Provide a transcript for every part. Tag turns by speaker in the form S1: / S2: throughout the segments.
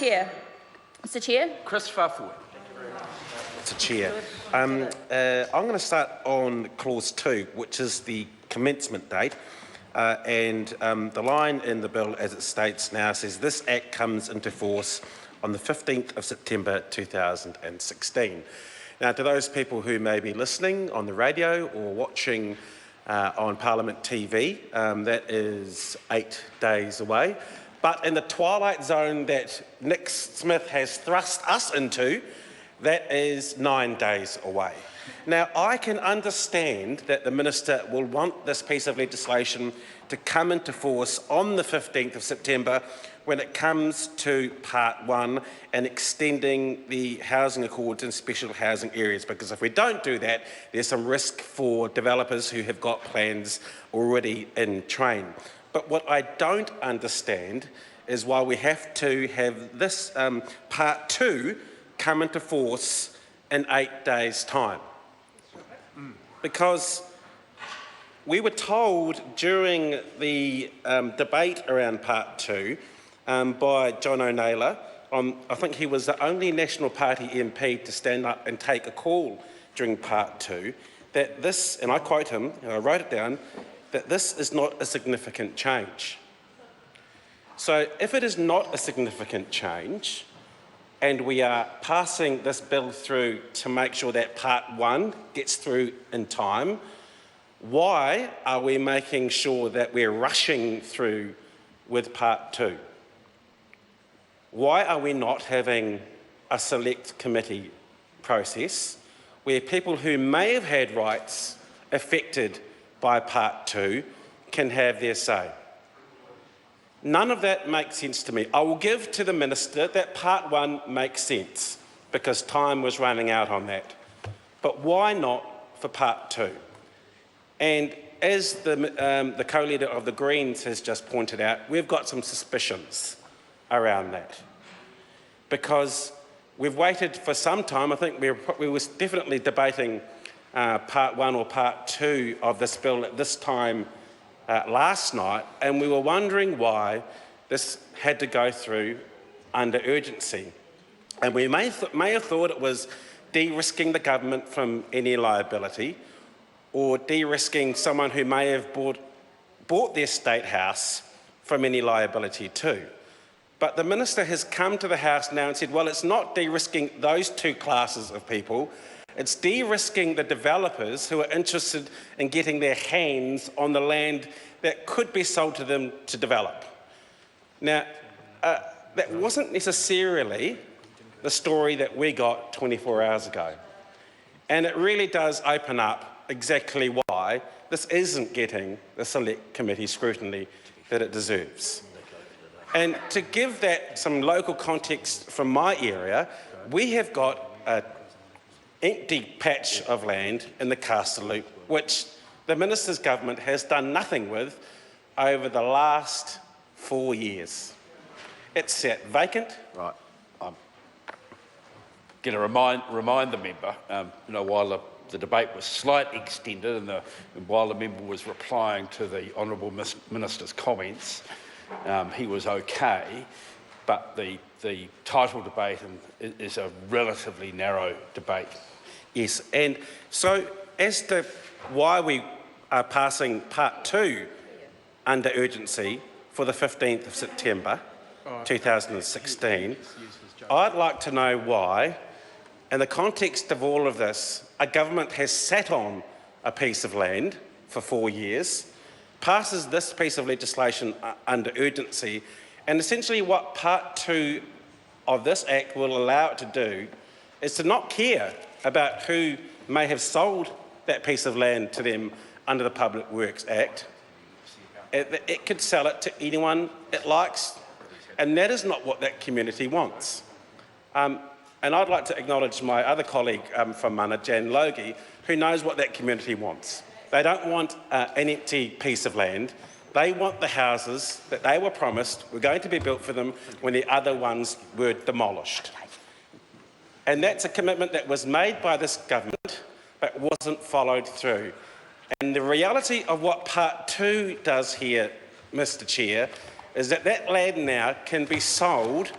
S1: Chair. Mr. Chair.
S2: Chris Farford.
S3: Mr. Chair, I'm going to start on clause 2, which is the commencement date. The line in the bill as it states now says this Act comes into force on the 15th of September 2016. Now, to those people who may be listening on the radio or watching on Parliament TV, that is 8 days away. But in the twilight zone that Nick Smith has thrust us into, that is 9 days away. Now, I can understand that the Minister will want this piece of legislation to come into force on the 15th of September when it comes to Part 1 and extending the housing accords in special housing areas, because if we don't do that, there's some risk for developers who have got plans already in train. But what I don't understand is why we have to have this Part 2 come into force in 8 days' time. Because we were told during the debate around Part 2 by John O'Naylor, I think he was the only National Party MP to stand up and take a call during Part 2, that this, and I quote him, and I wrote it down, that this is not a significant change. So if it is not a significant change, and we are passing this bill through to make sure that Part 1 gets through in time, why are we making sure that we're rushing through with Part 2? Why are we not having a select committee process where people who may have had rights affected by Part 2 can have their say? None of that makes sense to me. I will give to the Minister that Part 1 makes sense because time was running out on that. But why not for Part 2? And as the co-leader of the Greens has just pointed out, we've got some suspicions around that. Because we've waited for some time. I think we were definitely debating Part 1 or Part 2 of this bill at this time last night, and we were wondering why this had to go through under urgency. And we may have thought it was de-risking the government from any liability, or de-risking someone who may have bought their state house from any liability too. But the Minister has come to the House now and said, well, it's not de-risking those two classes of people, it's de-risking the developers who are interested in getting their hands on the land that could be sold to them to develop. Now, that wasn't necessarily the story that we got 24 hours ago. And it really does open up exactly why this isn't getting the Select Committee scrutiny that it deserves. And to give that some local context from my area, we have got an empty patch of land in the Castle Loop, which the Minister's government has done nothing with over the last 4 years. It's sat vacant.
S2: Right. I'm going to remind the member, while the debate was slightly extended and while the member was replying to the Honourable Minister's comments, he was okay, but the title debate is a relatively narrow debate.
S3: Yes, and so as to why we are passing Part 2 under urgency for the 15th of September 2016, I'd like to know why, in the context of all of this, a government has sat on a piece of land for 4 years, passes this piece of legislation under urgency, and essentially what Part 2 of this Act will allow it to do is to not care about who may have sold that piece of land to them under the Public Works Act. It could sell it to anyone it likes, and that is not what that community wants. And I'd like to acknowledge my other colleague from Mana, Jan Logie, who knows what that community wants. They don't want an empty piece of land. They want the houses that they were promised were going to be built for them when the other ones were demolished. And that's a commitment that was made by this government but wasn't followed through. And the reality of what Part 2 does here, Mr Chair, is that that land now can be sold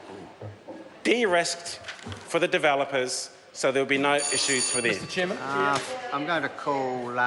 S3: de-risked for the developers, so there will be no issues for them.
S4: Mr. Chairman.
S5: I'm going to call